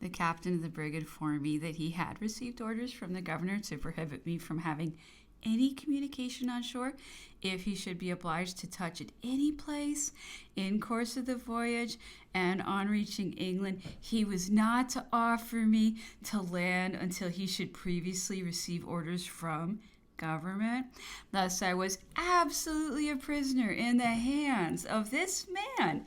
The captain of the brig informed me that he had received orders from the governor to prohibit me from having any communication on shore if he should be obliged to touch at any place in course of the voyage, and on reaching England he was not to offer me to land until he should previously receive orders from government. Thus I was absolutely a prisoner in the hands of this man,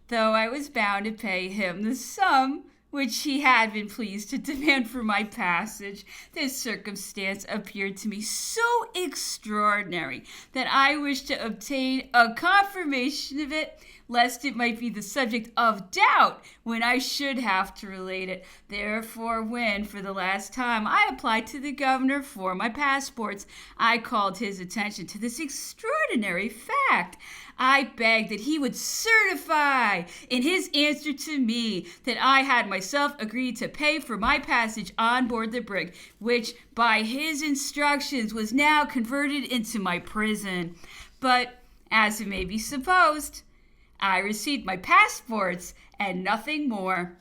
though I was bound to pay him the sum which he had been pleased to demand for my passage. This circumstance appeared to me so extraordinary that I wished to obtain a confirmation of it, lest it might be the subject of doubt when I should have to relate it. Therefore, when for the last time I applied to the governor for my passports, I called his attention to this extraordinary fact. I begged that he would certify in his answer to me that I had myself agreed to pay for my passage on board the brig, which by his instructions was now converted into my prison. But, as it may be supposed, I received my passports and nothing more.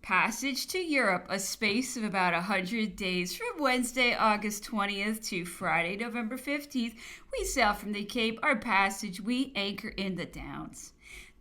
Passage to Europe, a space of about 100 days, from Wednesday, August 20th to Friday, November 15th. We sail from the Cape. Our passage, we anchor in the Downs.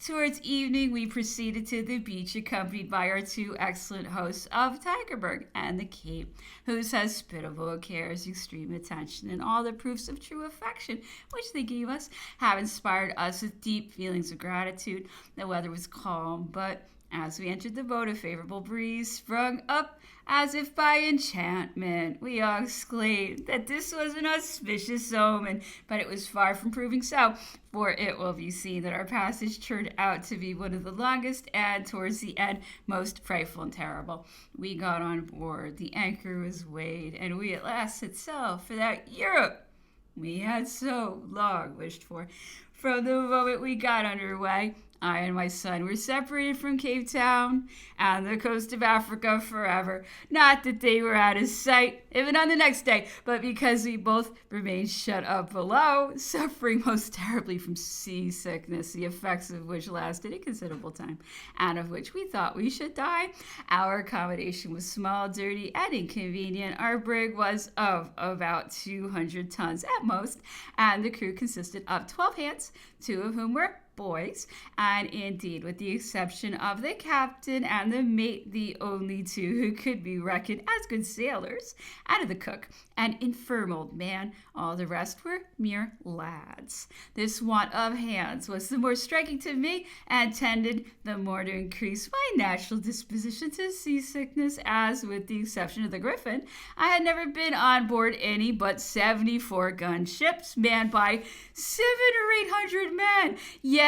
Towards evening, we proceeded to the beach, accompanied by our two excellent hosts of Tigerberg and the Cape, whose hospitable cares, extreme attention, and all the proofs of true affection which they gave us have inspired us with deep feelings of gratitude. The weather was calm, but as we entered the boat, a favorable breeze sprung up as if by enchantment. We all exclaimed that this was an auspicious omen, but it was far from proving so, for it will be seen that our passage turned out to be one of the longest, and towards the end most frightful and terrible. We got on board, the anchor was weighed, and we at last set sail for that Europe we had so long wished for. From the moment we got under way, I and my son were separated from Cape Town and the coast of Africa forever. Not that they were out of sight, even on the next day, but because we both remained shut up below, suffering most terribly from seasickness, the effects of which lasted a considerable time, and of which we thought we should die. Our accommodation was small, dirty, and inconvenient. Our brig was of about 200 tons at most, and the crew consisted of 12 hands, 2 of whom were boys, and indeed, with the exception of the captain and the mate, the only 2 who could be reckoned as good sailors, and the cook, an infirm old man. All the rest were mere lads. This want of hands was the more striking to me, and tended the more to increase my natural disposition to seasickness, as, with the exception of the Griffin, I had never been on board any but 74-gun ships, manned by 700 or 800 men. Yet,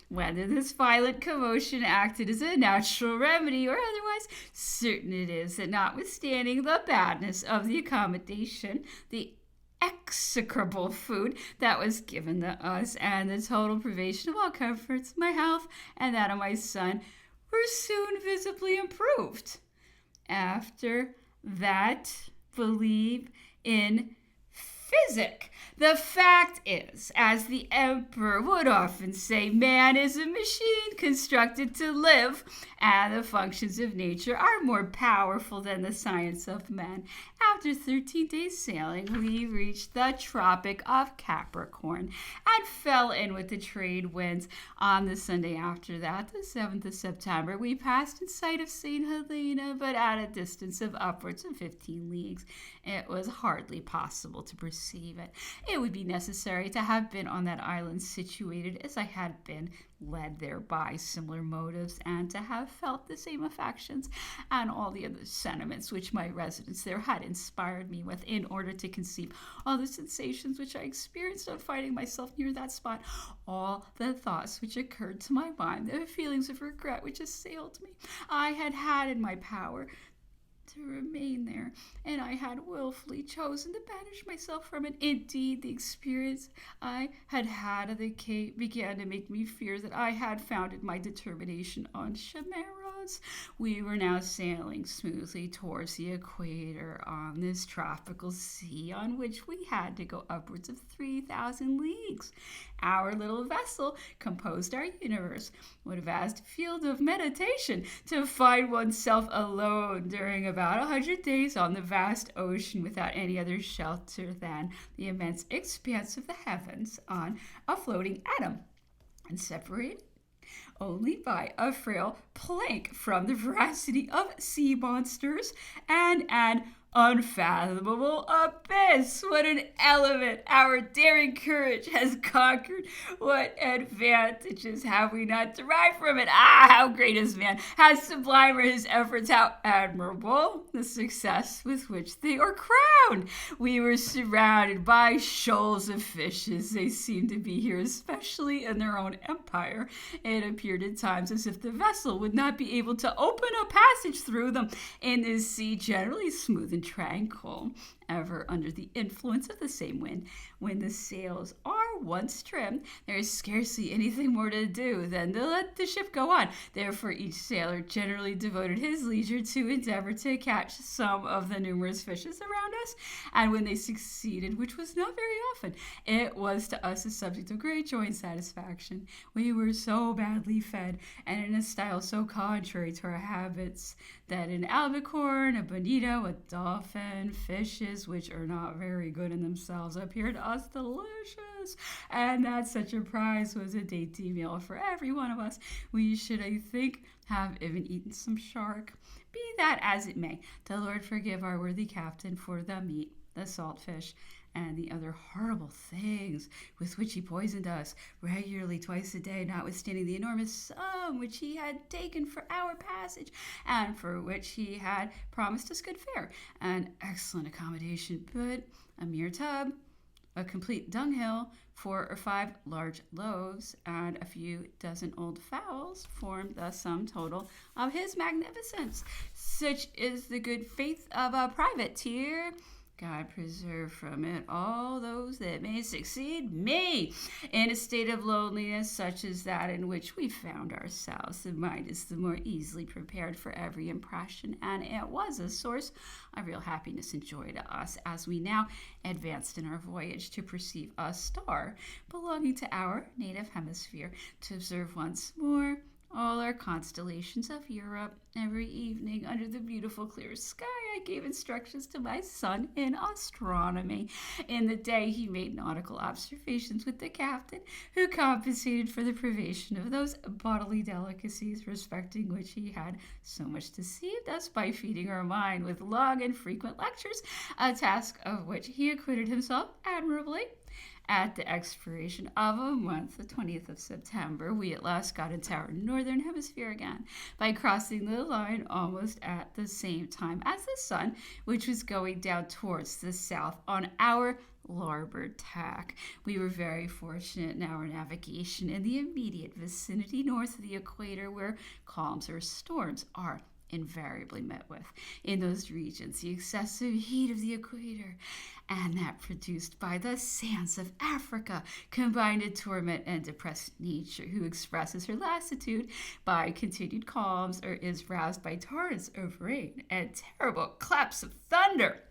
whether this violent commotion acted as a natural remedy or otherwise, certain it is that notwithstanding the badness of the accommodation, the execrable food that was given to us, and the total privation of all comforts, my health and that of my son were soon visibly improved. After that, believe in physic. The fact is, as the emperor would often say, man is a machine constructed to live, and the functions of nature are more powerful than the science of man. After 13 days sailing, we reached the Tropic of Capricorn and fell in with the trade winds. On the Sunday after that, the 7th of September, we passed in sight of St. Helena, but at a distance of upwards of 15 leagues. It was hardly possible to perceive it. It would be necessary to have been on that island situated as I had been, led there by similar motives, and to have felt the same affections and all the other sentiments which my residence there had inspired me with, in order to conceive all the sensations which I experienced on finding myself near that spot, all the thoughts which occurred to my mind, the feelings of regret which assailed me. I had in my power to remain there, and I had willfully chosen to banish myself from it. Indeed, the experience I had at the Cape began to make me fear that I had founded my determination on chimeras. clouds. We were now sailing smoothly towards the equator on this tropical sea on which we had to go upwards of 3,000 leagues. Our little vessel composed our universe. What a vast field of meditation to find oneself alone during about 100 days on the vast ocean without any other shelter than the immense expanse of the heavens on a floating atom, and separated only by a frail plank from the voracity of sea monsters and an unfathomable abyss. What an element our daring courage has conquered. What advantages have we not derived from it? Ah, how great is man! How sublime are his efforts! How admirable the success with which they are crowned! We were surrounded by shoals of fishes. They seemed to be here especially in their own empire. It appeared at times as if the vessel would not be able to open a passage through them in this sea generally smooth and tranquil, ever under the influence of the same wind. When the sails are once trimmed, there is scarcely anything more to do than to let the ship go on. Therefore, each sailor generally devoted his leisure to endeavor to catch some of the numerous fishes around us, and when they succeeded, which was not very often, it was to us a subject of great joy and satisfaction. We were so badly fed, and in a style so contrary to our habits, that an albicorn, a bonito, a dolphin, fishes, which are not very good in themselves, appeared to us delicious, and that such a prize was a dainty meal for every one of us. We should, I think, have even eaten some shark. Be that as it may, the Lord forgive our worthy captain for the meat, the salt fish, and the other horrible things with which he poisoned us regularly twice a day, notwithstanding the enormous sum which he had taken for our passage, and for which he had promised us good fare and excellent accommodation. But a mere tub, a complete dunghill, 4 or 5 large loaves, and a few dozen old fowls formed the sum total of his magnificence. Such is the good faith of a privateer. God preserve from it all those that may succeed me. In a state of loneliness such as that in which we found ourselves, the mind is the more easily prepared for every impression, and it was a source of real happiness and joy to us as we now advanced in our voyage to perceive a star belonging to our native hemisphere, to observe once more all our constellations of Europe. Every evening under the beautiful clear sky, I gave instructions to my son in astronomy. In the day, he made nautical observations with the captain, who compensated for the privation of those bodily delicacies respecting which he had so much deceived us by feeding our mind with long and frequent lectures, a task of which he acquitted himself admirably. At the expiration of a month, the 20th of September, we at last got into our northern hemisphere again by crossing the line almost at the same time as the sun, which was going down towards the south on our larboard tack. We were very fortunate in our navigation in the immediate vicinity north of the equator, where calms or storms are invariably met with. In those regions, the excessive heat of the equator and that produced by the sands of Africa combined to torment and depress nature, who expresses her lassitude by continued calms or is roused by torrents of rain and terrible claps of thunder.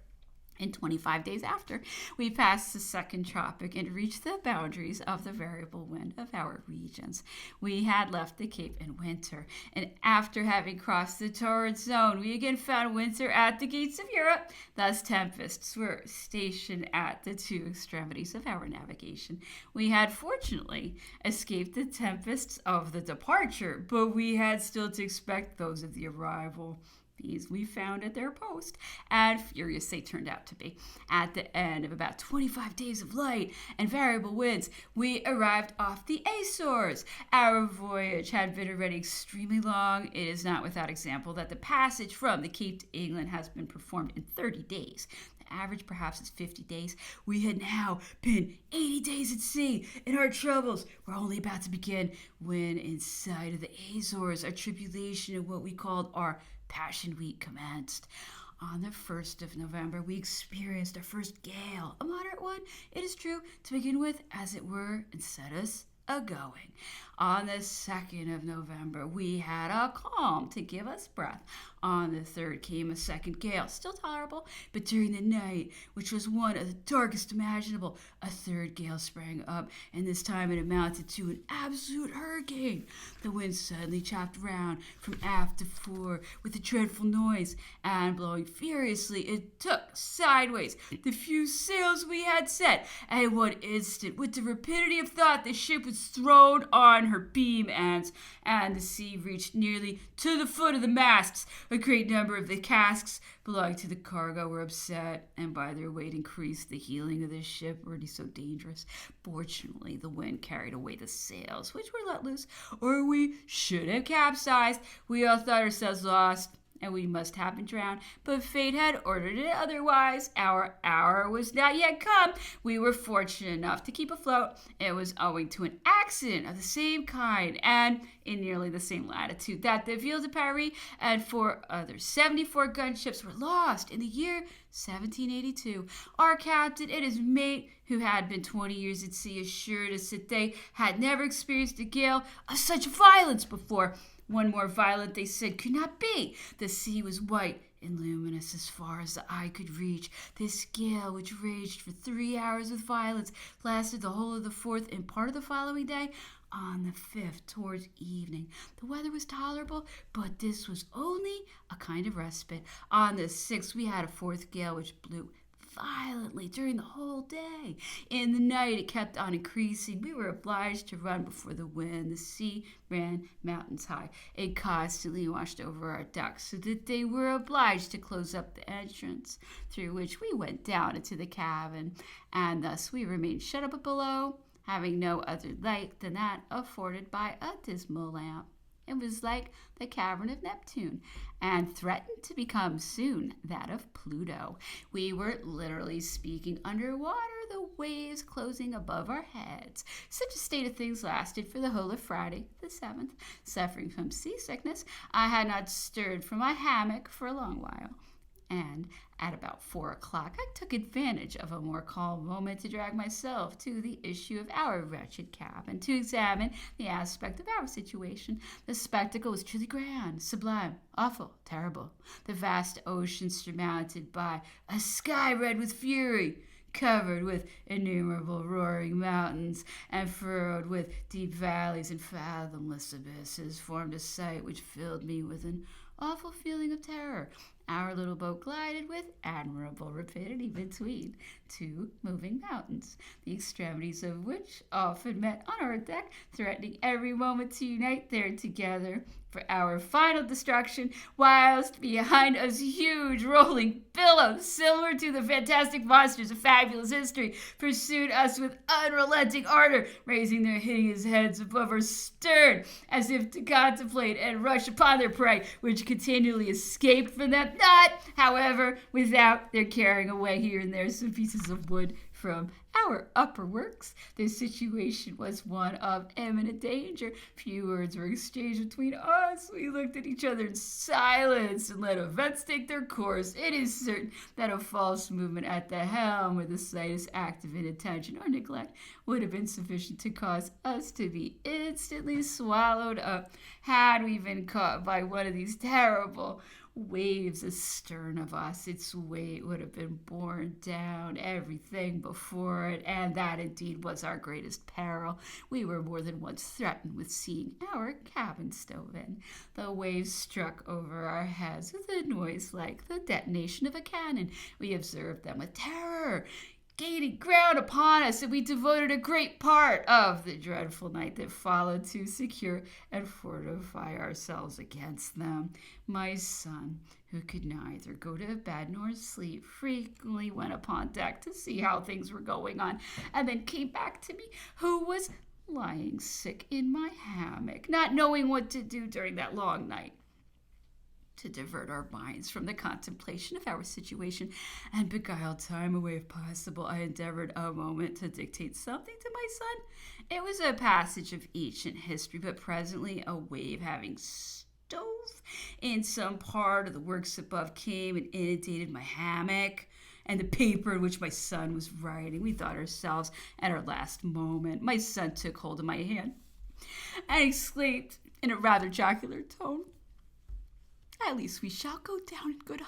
And 25 days after, we passed the second tropic and reached the boundaries of the variable wind of our regions. We had left the Cape in winter, and after having crossed the torrid zone, we again found winter at the gates of Europe. Thus, tempests were stationed at the two extremities of our navigation. We had fortunately escaped the tempests of the departure, but we had still to expect those of the arrival. These we found at their post, and furious they turned out to be. At the end of about 25 days of light and variable winds, we arrived off the Azores. Our voyage had been already extremely long. It is not without example that the passage from the Cape to England has been performed in 30 days. The average perhaps is 50 days. We had now been 80 days at sea, and our troubles were only about to begin when, in sight of the Azores, our tribulation and what we called our Passion Week commenced. On the 1st of November, we experienced our first gale, a moderate one, it is true, to begin with, as it were, and set us a-going. On the 2nd of November, we had a calm to give us breath. On the 3rd came a second gale, still tolerable, but during the night, which was one of the darkest imaginable, a 3rd gale sprang up, and this time it amounted to an absolute hurricane. The wind suddenly chopped round from aft to fore with a dreadful noise, and blowing furiously, it took sideways the few sails we had set. At one instant, with the rapidity of thought, the ship was thrown on her beam ends, and the sea reached nearly to the foot of the masts. A great number of the casks belonging to the cargo were upset, and by their weight increased the heeling of the ship, already so dangerous. Fortunately, the wind carried away the sails, which were let loose, or we should have capsized. We all thought ourselves lost, and we must have been drowned, but fate had ordered it otherwise. Our hour was not yet come. We were fortunate enough to keep afloat. It was owing to an accident of the same kind and in nearly the same latitude that the Ville de Paris and 4 other 74 gunships were lost in the year 1782. Our captain and his mate, who had been 20 years at sea, assured us that they had never experienced a gale of such violence before. One more violent, they said, could not be. The sea was white and luminous as far as the eye could reach. This gale, which raged for 3 hours with violence, lasted the whole of the 4th and part of the following day. On the 5th, towards evening, the weather was tolerable, but this was only a kind of respite. On the 6th, we had a 4th gale, which blew violently during the whole day. In the night, it kept on increasing. We were obliged to run before the wind. The sea ran mountains high. It constantly washed over our decks, so that they were obliged to close up the entrance, through which we went down into the cabin, and thus we remained shut up below, having no other light than that afforded by a dismal lamp. It was like the cavern of Neptune, and threatened to become soon that of Pluto. We were literally speaking underwater, the waves closing above our heads. Such a state of things lasted for the whole of Friday, the 7th. Suffering from seasickness, I had not stirred from my hammock for a long while. And at about 4 o'clock, I took advantage of a more calm moment to drag myself to the issue of our wretched cabin, to examine the aspect of our situation. The spectacle was truly grand, sublime, awful, terrible. The vast ocean surmounted by a sky red with fury, covered with innumerable roaring mountains, and furrowed with deep valleys and fathomless abysses, formed a sight which filled me with an awful feeling of terror. Our little boat glided with admirable rapidity between 2 moving mountains, the extremities of which often met on our deck, threatening every moment to unite there together for our final destruction, whilst behind us huge rolling billows, similar to the fantastic monsters of fabulous history, pursued us with unrelenting ardor, raising their hideous heads above our stern, as if to contemplate and rush upon their prey, which continually escaped from them, not, however, without their carrying away here and there some pieces of wood from our upper works. The situation was one of imminent danger. Few words were exchanged between us. We looked at each other in silence and let events take their course. It is certain that a false movement at the helm, or the slightest act of inattention or neglect, would have been sufficient to cause us to be instantly swallowed up, had we been caught by one of these terrible waves astern of us. Its weight would have been borne down everything before it, and that indeed was our greatest peril. We were more than once threatened with seeing our cabin stove in. The waves struck over our heads with a noise like the detonation of a cannon. We observed them with terror gaining ground upon us, and we devoted a great part of the dreadful night that followed to secure and fortify ourselves against them. My son, who could neither go to bed nor sleep, frequently went upon deck to see how things were going on, and then came back to me, who was lying sick in my hammock, not knowing what to do during that long night. To divert our minds from the contemplation of our situation and beguile time away if possible, I endeavored a moment to dictate something to my son. It was a passage of ancient history, but presently a wave having stove in some part of the works above came and inundated my hammock, and the paper in which my son was writing. We thought ourselves at our last moment. My son took hold of my hand and exclaimed in a rather jocular tone, "At least we shall go down in good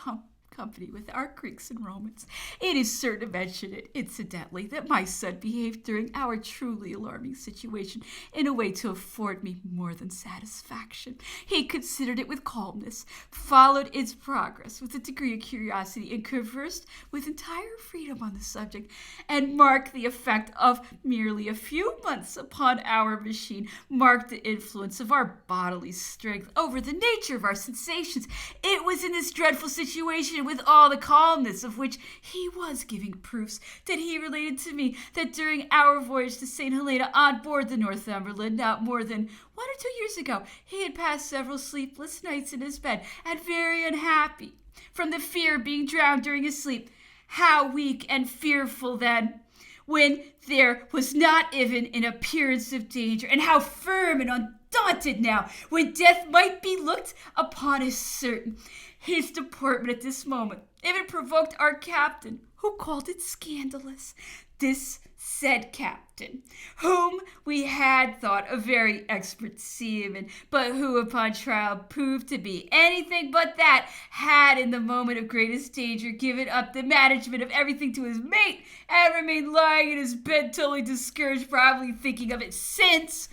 company with our Greeks and Romans. It is certain to mention it, incidentally, that my son behaved during our truly alarming situation in a way to afford me more than satisfaction. He considered it with calmness, followed its progress with a degree of curiosity, and conversed with entire freedom on the subject, and marked the effect of merely a few months upon our machine, marked the influence of our bodily strength over the nature of our sensations. It was in this dreadful situation, with all the calmness of which he was giving proofs, that he related to me that during our voyage to St. Helena on board the Northumberland, not more than 1 or 2 years ago, he had passed several sleepless nights in his bed, and very unhappy from the fear of being drowned during his sleep. How weak and fearful then, when there was not even an appearance of danger, and how firm and undaunted now, when death might be looked upon as certain. His deportment at this moment even provoked our captain, who called it scandalous. This said captain, whom we had thought a very expert seaman, but who upon trial proved to be anything but that, had in the moment of greatest danger given up the management of everything to his mate, and remained lying in his bed totally discouraged, probably thinking of it since,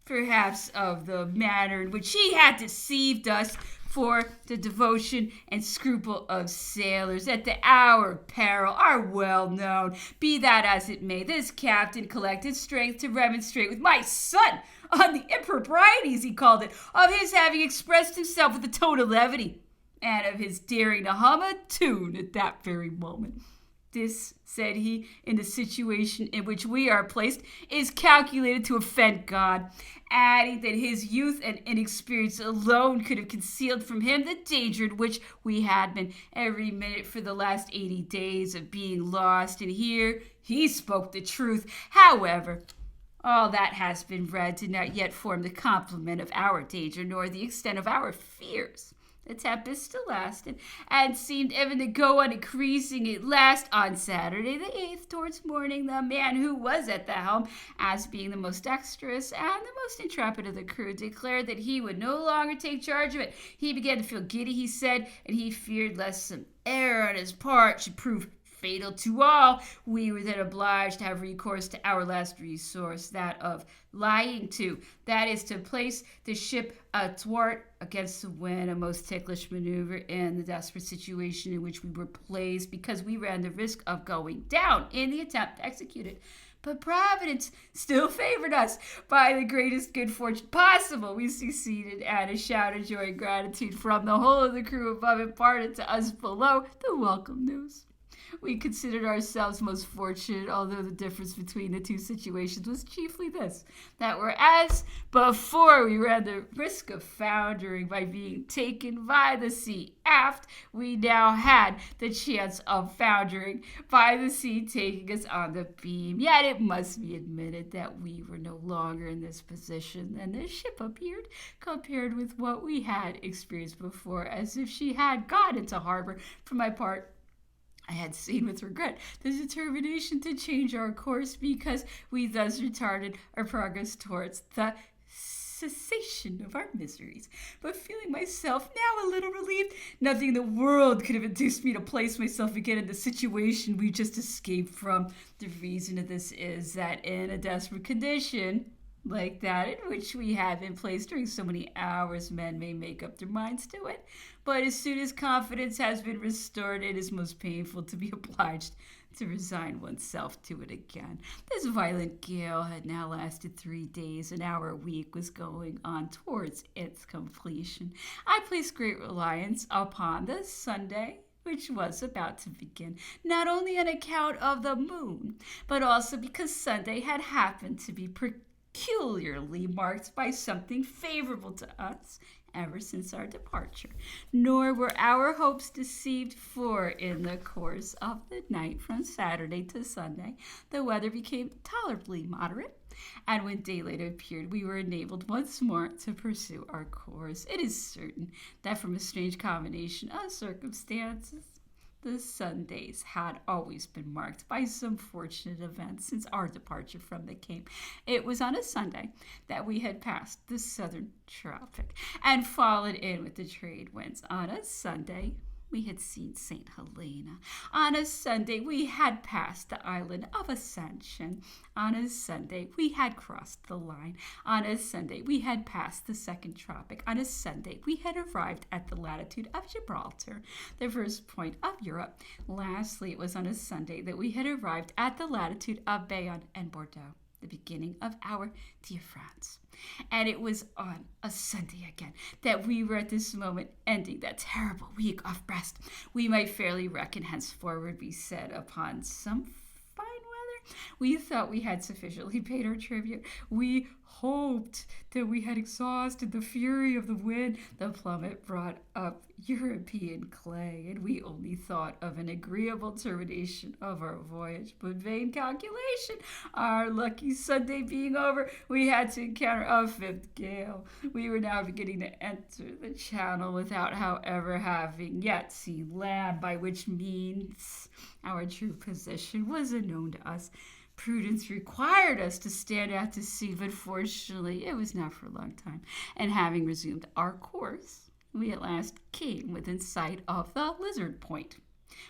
perhaps of the manner in which he had deceived us, for the devotion and scruple of sailors at the hour of peril are well known. Be that as it may, this captain collected strength to remonstrate with my son on the improprieties, he called it, of his having expressed himself with a tone of levity, and of his daring to hum a tune at that very moment. This, said he, in the situation in which we are placed, is calculated to offend God, adding that his youth and inexperience alone could have concealed from him the danger in which we had been every minute for the last 80 days of being lost. And here he spoke the truth. However, all that has been read did not yet form the complement of our danger, nor the extent of our fears. The tempest still lasted, and seemed even to go on increasing. At last, on Saturday the 8th, towards morning, the man who was at the helm, as being the most dexterous and the most intrepid of the crew, declared that he would no longer take charge of it. He began to feel giddy, he said, and he feared lest some error on his part should prove fatal to all. We were then obliged to have recourse to our last resource, that of lying to. That is to place the ship athwart against the wind, a most ticklish maneuver in the desperate situation in which we were placed, because we ran the risk of going down in the attempt to execute it. But Providence still favored us. By the greatest good fortune possible, we succeeded, and a shout of joy and gratitude from the whole of the crew above imparted to us below the welcome news. We considered ourselves most fortunate, although the difference between the two situations was chiefly this, that whereas before we ran the risk of foundering by being taken by the sea aft, we now had the chance of foundering by the sea taking us on the beam. Yet it must be admitted that we were no longer in this position than the ship appeared, compared with what we had experienced before, as if she had got into harbor. For my part, I had seen with regret the determination to change our course, because we thus retarded our progress towards the cessation of our miseries. But feeling myself now a little relieved, nothing in the world could have induced me to place myself again in the situation we just escaped from. The reason of this is that in a desperate condition like that in which we have been placed during so many hours, men may make up their minds to it. But as soon as confidence has been restored, it is most painful to be obliged to resign oneself to it again. This violent gale had now lasted 3 days, and our week was going on towards its completion. I placed great reliance upon the Sunday, which was about to begin, not only on account of the moon, but also because Sunday had happened to be peculiarly marked by something favorable to us ever since our departure. Nor were our hopes deceived, for in the course of the night from Saturday to Sunday, the weather became tolerably moderate, and when daylight appeared, we were enabled once more to pursue our course. It is certain that from a strange combination of circumstances, The Sundays had always been marked by some fortunate event since our departure from the Cape. It was on a Sunday that we had passed the southern tropic and fallen in with the trade winds. On a Sunday, we had seen St. Helena. On a Sunday, we had passed the island of Ascension. On a Sunday, we had crossed the line. On a Sunday, we had passed the second tropic. On a Sunday, we had arrived at the latitude of Gibraltar, the first point of Europe. Lastly, it was on a Sunday that we had arrived at the latitude of Bayonne and Bordeaux, the beginning of our dear France. And it was on a Sunday again that we were at this moment ending that terrible week off Brest. We might fairly reckon henceforward be set upon some fine weather. We thought we had sufficiently paid our tribute. We hoped that we had exhausted the fury of the wind. The plummet brought up European clay, and we only thought of an agreeable termination of our voyage. But vain calculation! Our lucky Sunday being over, we had to encounter a fifth gale. We were now beginning to enter the channel without, however, having yet seen land, by which means our true position was unknown to us. Prudence required us to stand out to sea, but fortunately it was not for a long time. And having resumed our course, we at last came within sight of the Lizard Point.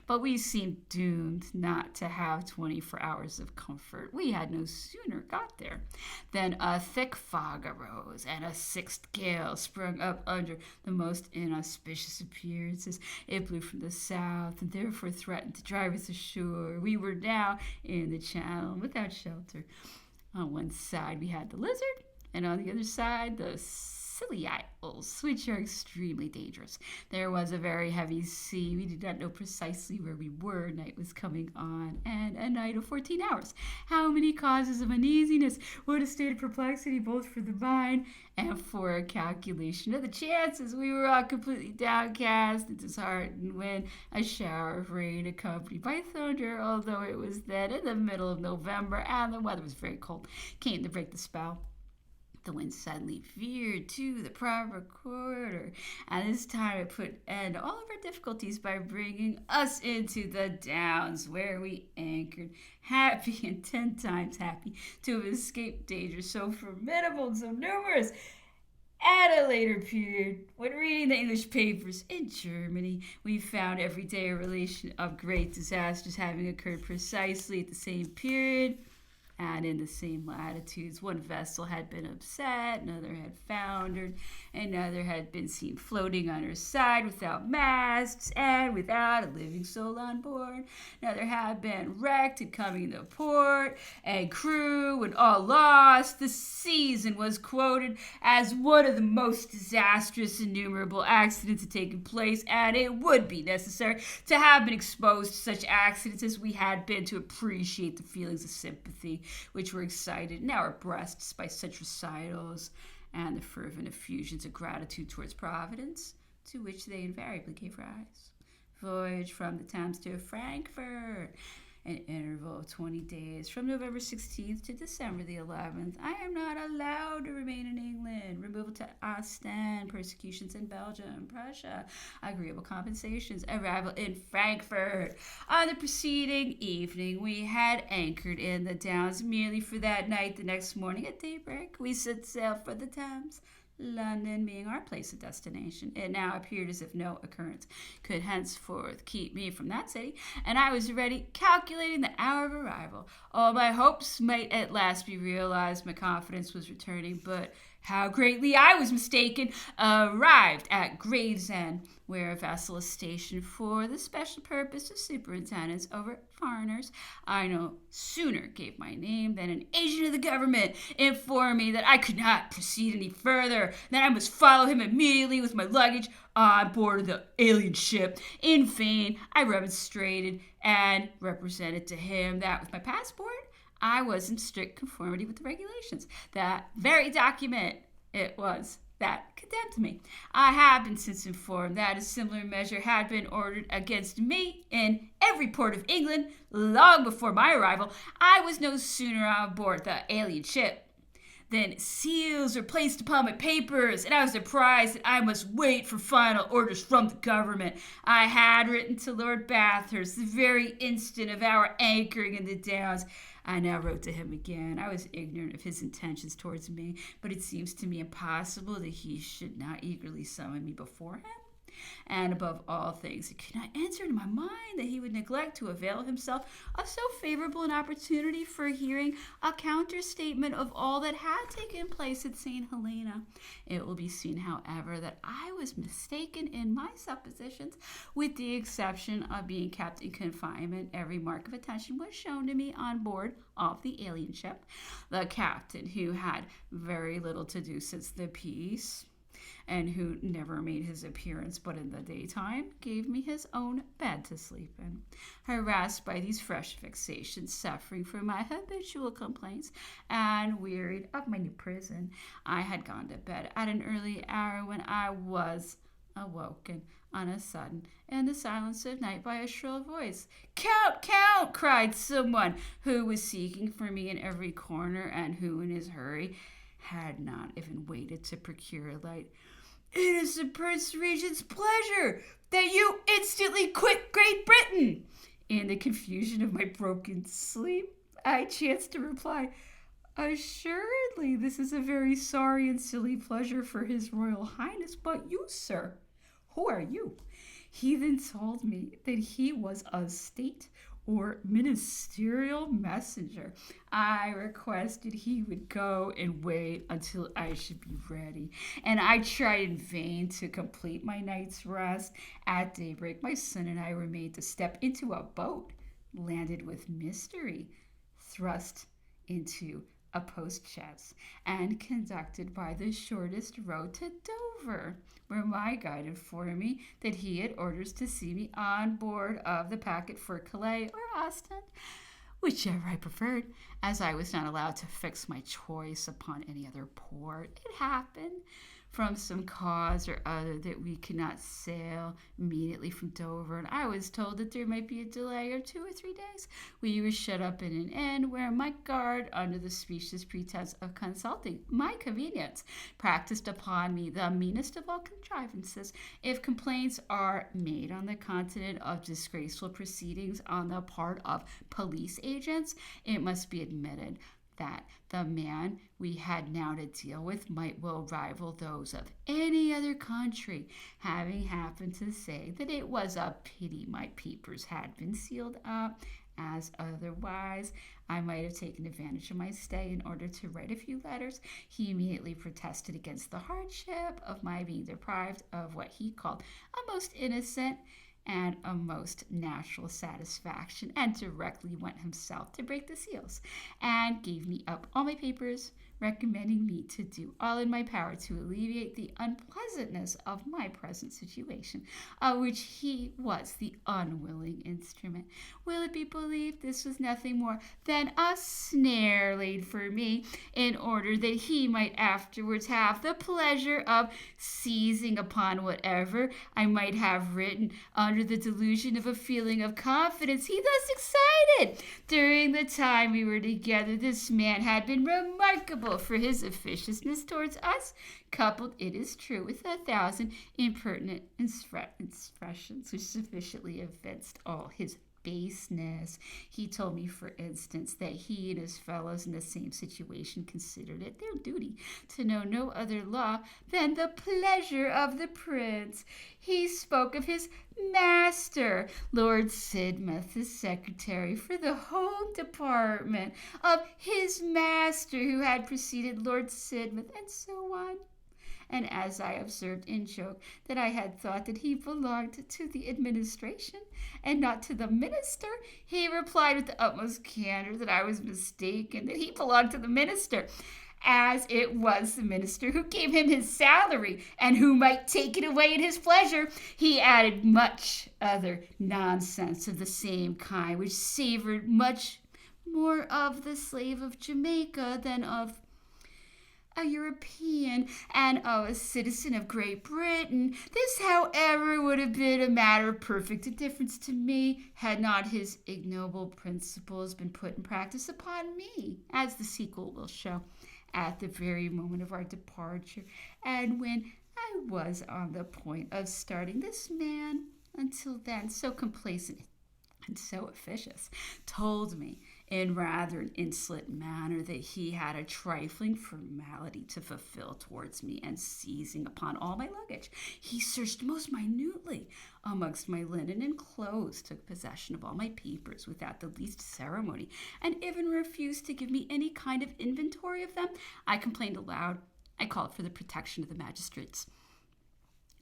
But we seemed doomed not to have 24 hours of comfort. We had no sooner got there than a thick fog arose, and a sixth gale sprung up under the most inauspicious appearances. It blew from the south, and therefore threatened to drive us ashore. We were now in the channel without shelter. On one side we had the Lizard, and on the other side the Scilly Isles, which are extremely dangerous. There was a very heavy sea. We did not know precisely where we were. Night was coming on, and a night of 14 hours. How many causes of uneasiness! What a state of perplexity, both for the mind and for a calculation of the chances. We were all completely downcast and disheartened when a shower of rain, accompanied by thunder, although it was then in the middle of November and the weather was very cold, came to break the spell. The wind suddenly veered to the proper quarter, and this time it put end to all of our difficulties by bringing us into the Downs, where we anchored, happy and 10 times happy to have escaped dangers so formidable and so numerous. At a later period, when reading the English papers in Germany, we found every day a relation of great disasters having occurred precisely at the same period and in the same latitudes. One vessel had been upset, another had foundered, another had been seen floating on her side without masts and without a living soul on board. Another had been wrecked and coming to port, and crew and all lost. The season was quoted as one of the most disastrous innumerable accidents had taken place, and it would be necessary to have been exposed to such accidents as we had been to appreciate the feelings of sympathy which were excited in our breasts by such recitals, and the fervent effusions of gratitude towards Providence, to which they invariably gave rise. Voyage from the Thames to Frankfurt, an interval of 20 days, from November 16th to December the 11th. I am not allowed to remain in England. Removal to Ostend, persecutions in Belgium, Prussia, agreeable compensations, arrival in Frankfurt. On the preceding evening, we had anchored in the Downs merely for that night. The next morning at daybreak, we set sail for the Thames, London being our place of destination. It now appeared as if no occurrence could henceforth keep me from that city, and I was ready, calculating the hour of arrival. All my hopes might at last be realized. My confidence was returning, but how greatly I was mistaken. Arrived at Gravesend, where a vessel is stationed for the special purpose of superintendence over foreigners. I no sooner gave my name than an agent of the government informed me that I could not proceed any further, that I must follow him immediately with my luggage on board the alien ship. In vain, I remonstrated and represented to him that with my passport, I was in strict conformity with the regulations. That very document it was that condemned me. I have been since informed that a similar measure had been ordered against me in every port of England long before my arrival. I was no sooner on board the alien ship Then seals were placed upon my papers, and I was apprised that I must wait for final orders from the government. I had written to Lord Bathurst the very instant of our anchoring in the Downs. I now wrote to him again. I was ignorant of his intentions towards me, but it seems to me impossible that he should not eagerly summon me before him. And above all things, it could not enter into my mind that he would neglect to avail himself of so favorable an opportunity for hearing a counter-statement of all that had taken place at St. Helena. It will be seen, however, that I was mistaken in my suppositions. With the exception of being kept in confinement, every mark of attention was shown to me on board of the alien ship. The captain, who had very little to do since the peace, and who never made his appearance but in the daytime, gave me his own bed to sleep in. Harassed by these fresh vexations, suffering from my habitual complaints, and wearied of my new prison, I had gone to bed at an early hour when I was awoken on a sudden in the silence of night by a shrill voice. "Count, Count!" cried someone who was seeking for me in every corner, and who in his hurry had not even waited to procure a light. "It is the Prince Regent's pleasure that you instantly quit Great Britain." In the confusion of my broken sleep, I chanced to reply, "Assuredly, this is a very sorry and silly pleasure for His Royal Highness, but you, sir, who are you?" He then told me that he was a state or ministerial messenger. I requested he would go and wait until I should be ready, and I tried in vain to complete my night's rest. At daybreak, my son and I were made to step into a boat, landed with mystery, thrust into a post-chaise, and conducted by the shortest road to Dover, where my guide informed me that he had orders to see me on board of the packet for Calais or Ostend, whichever I preferred. As I was not allowed to fix my choice upon any other port, it happened, from some cause or other, that we could not sail immediately from Dover, and I was told that there might be a delay of 2 or 3 days. We were shut up in an inn, where my guard, under the specious pretense of consulting my convenience, practiced upon me the meanest of all contrivances. If complaints are made on the continent of disgraceful proceedings on the part of police agents, it must be admitted that the man we had now to deal with might well rival those of any other country, having happened to say that it was a pity my papers had been sealed up, as otherwise I might have taken advantage of my stay in order to write a few letters. He immediately protested against the hardship of my being deprived of what he called a most innocent and a most natural satisfaction, and directly went himself to break the seals, and gave me up all my papers, recommending me to do all in my power to alleviate the unpleasantness of my present situation, of which he was the unwilling instrument. Will it be believed this was nothing more than a snare laid for me, in order that he might afterwards have the pleasure of seizing upon whatever I might have written, under the delusion of a feeling of confidence he thus excited? During the time we were together, this man had been remarkable for his officiousness towards us, coupled, it is true, with 1,000 impertinent expressions which sufficiently evinced all his baseness. He told me, for instance, that he and his fellows in the same situation considered it their duty to know no other law than the pleasure of the prince. He spoke of his master, Lord Sidmouth, the secretary for the Home Department, of his master who had preceded Lord Sidmouth, and so on. And as I observed in joke that I had thought that he belonged to the administration and not to the minister, he replied with the utmost candor that I was mistaken, that he belonged to the minister, as it was the minister who gave him his salary, and who might take it away at his pleasure. He added much other nonsense of the same kind, which savored much more of the slave of Jamaica than of a European, and of a citizen of Great Britain. This, however, would have been a matter of perfect indifference to me, had not his ignoble principles been put in practice upon me, as the sequel will show. at the very moment of our departure. And when I was on the point of starting, this man, until then so complacent and so officious, told me in rather an insolent manner that he had a trifling formality to fulfill towards me, and seizing upon all my luggage, he searched most minutely amongst my linen and clothes, took possession of all my papers without the least ceremony, and even refused to give me any kind of inventory of them. I complained aloud. I called for the protection of the magistrates.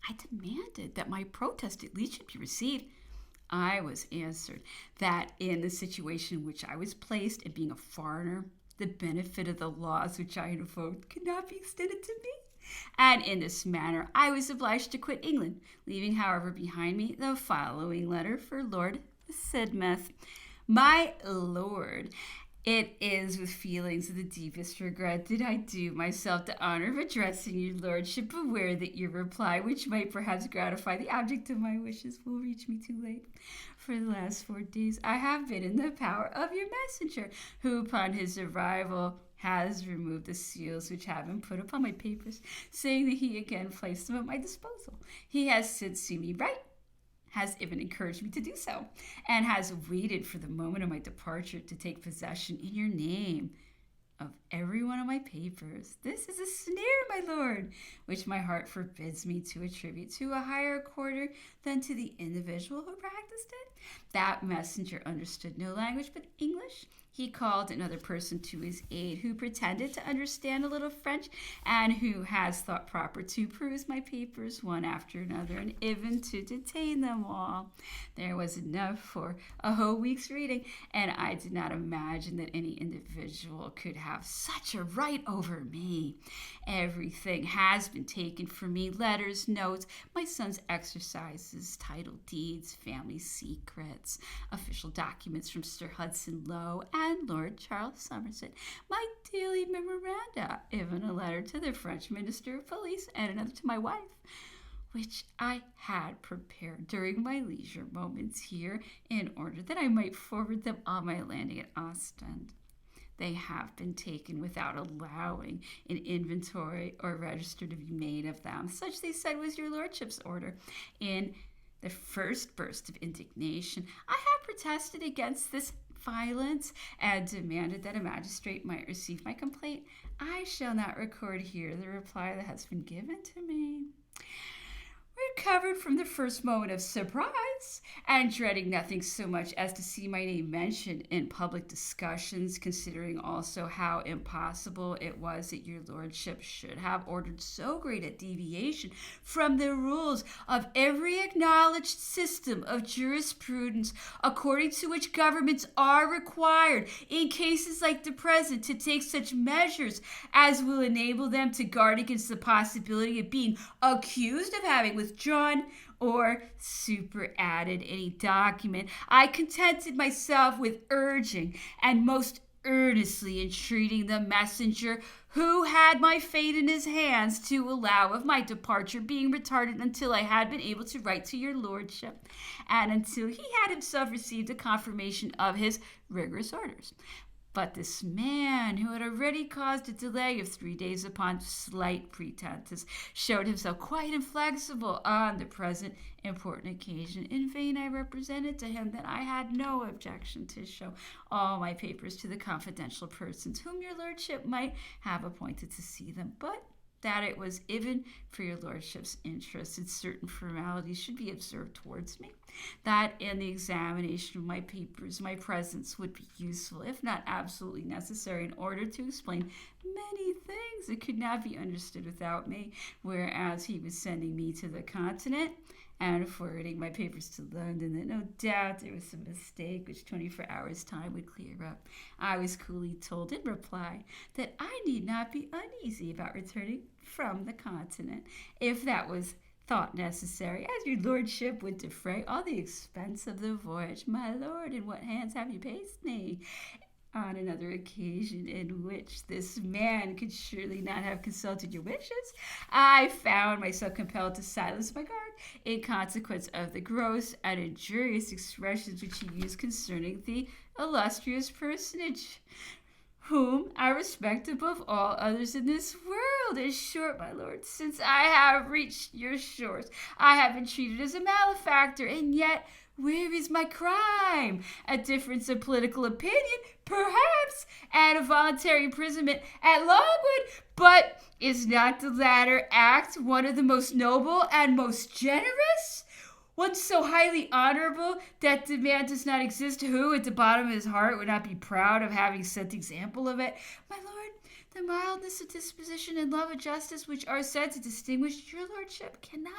I demanded that my protest at least should be received. I was answered that in the situation in which I was placed, and being a foreigner, the benefit of the laws which I invoked could not be extended to me. And in this manner I was obliged to quit England, leaving, however, behind me the following letter for Lord Sidmouth. My lord, it is with feelings of the deepest regret that I do myself the honor of addressing your lordship, aware that your reply, which might perhaps gratify the object of my wishes, will reach me too late. For the last 4 days I have been in the power of your messenger, who upon his arrival has removed the seals which have been put upon my papers, saying that he again placed them at my disposal. He has since seen me write, has even encouraged me to do so, and has waited for the moment of my departure to take possession in your name of every one of my papers. This is a snare, my lord, which my heart forbids me to attribute to a higher quarter than to the individual who practiced it. That messenger understood no language but English. He called another person to his aid who pretended to understand a little French, and who has thought proper to peruse my papers one after another, and even to detain them all. There was enough for a whole week's reading, and I did not imagine that any individual could have such a right over me. Everything has been taken from me: letters, notes, my son's exercises, title deeds, family secrets, official documents from Sir Hudson Lowe and Lord Charles Somerset, my daily memoranda, even a letter to the French Minister of Police, and another to my wife, which I had prepared during my leisure moments here, in order that I might forward them on my landing at Ostend. They have been taken without allowing an inventory or register to be made of them. Such, they said, was your lordship's order. In the first burst of indignation, I have protested against this violence, and demanded that a magistrate might receive my complaint. I shall not record here the reply that has been given to me. Recovered from the first moment of surprise, and dreading nothing so much as to see my name mentioned in public discussions, considering also how impossible it was that your lordship should have ordered so great a deviation from the rules of every acknowledged system of jurisprudence, according to which governments are required in cases like the present to take such measures as will enable them to guard against the possibility of being accused of having withdrawn or superadded any document, I contented myself with urging and most earnestly entreating the messenger who had my fate in his hands to allow of my departure being retarded until I had been able to write to your lordship, and until he had himself received a confirmation of his rigorous orders. But this man, who had already caused a delay of 3 days upon slight pretenses, showed himself quite inflexible on the present important occasion. In vain I represented to him that I had no objection to show all my papers to the confidential persons whom your lordship might have appointed to see them, but that it was even for your lordship's interest that certain formalities should be observed towards me, that in the examination of my papers my presence would be useful, if not absolutely necessary, in order to explain many things that could not be understood without me, whereas he was sending me to the continent and forwarding my papers to London, that no doubt there was some mistake which 24 hours' time would clear up. I was coolly told in reply that I need not be uneasy about returning from the continent, if that was thought necessary, as your lordship would defray all the expense of the voyage. My lord, in what hands have you placed me? On another occasion, in which this man could surely not have consulted your wishes, I found myself compelled to silence my guard in consequence of the gross and injurious expressions which he used concerning the illustrious personage whom I respect above all others in this world. Is short, my lord, since I have reached your shores, I have been treated as a malefactor, and yet where is my crime? A difference of political opinion, perhaps, and a voluntary imprisonment at Longwood. But is not the latter act one of the most noble and most generous? One so highly honorable that the man does not exist who, at the bottom of his heart, would not be proud of having set the example of it. My lord, the mildness of disposition and love of justice which are said to distinguish your lordship cannot,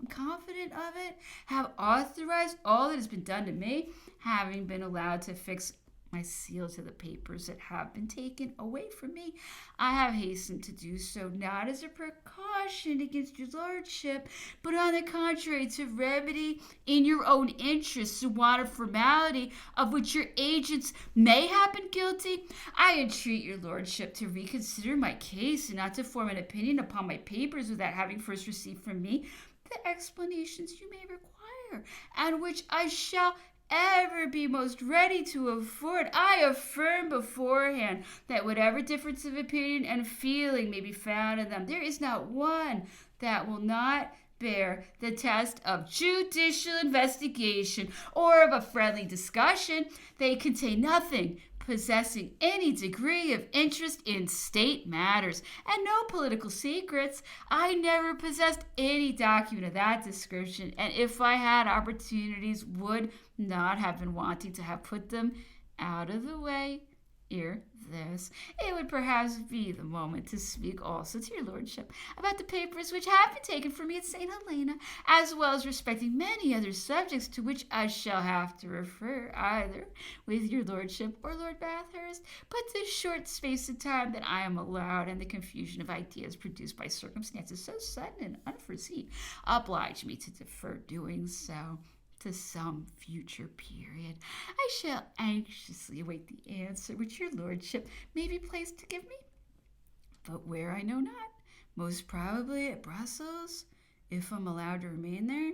I'm confident of it, have authorized all that has been done to me, having been allowed to fix my seal to the papers that have been taken away from me. I have hastened to do so, not as a precaution against your lordship, but on the contrary, to remedy in your own interests the want of formality of which your agents may have been guilty. I entreat your lordship to reconsider my case, and not to form an opinion upon my papers without having first received from me the explanations you may require, and which I shall ever be most ready to afford. I affirm beforehand that whatever difference of opinion and feeling may be found in them, there is not one that will not bear the test of judicial investigation or of a friendly discussion. They contain nothing possessing any degree of interest in state matters, and no political secrets. I never possessed any document of that description, and if I had opportunities, would not have been wanting to have put them out of the way ere this. It would perhaps be the moment to speak also to your lordship about the papers which have been taken from me at St. Helena, as well as respecting many other subjects to which I shall have to refer either with your lordship or Lord Bathurst. But the short space of time that I am allowed, and the confusion of ideas produced by circumstances so sudden and unforeseen, oblige me to defer doing so to some future period. I shall anxiously await the answer which your lordship may be pleased to give me, but where I know not, most probably at Brussels, if I'm allowed to remain there.